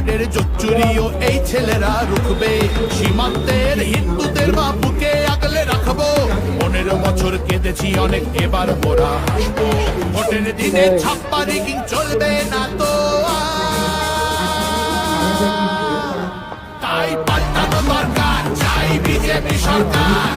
কার্ডের জোচ্চুরিও এই ছেলেরা রুখবে। সীমান্তের হিন্দুদের বাপুকে আগলে রাখবো। 15 বছর কেঁদেছি অনেক, এবার মোরা হাসবো। ভোটের দিনে ছাপ্পা রিগিং চলবে না তো। তাই পাল্টানো দরকার, চাই বিজেপি সরকার।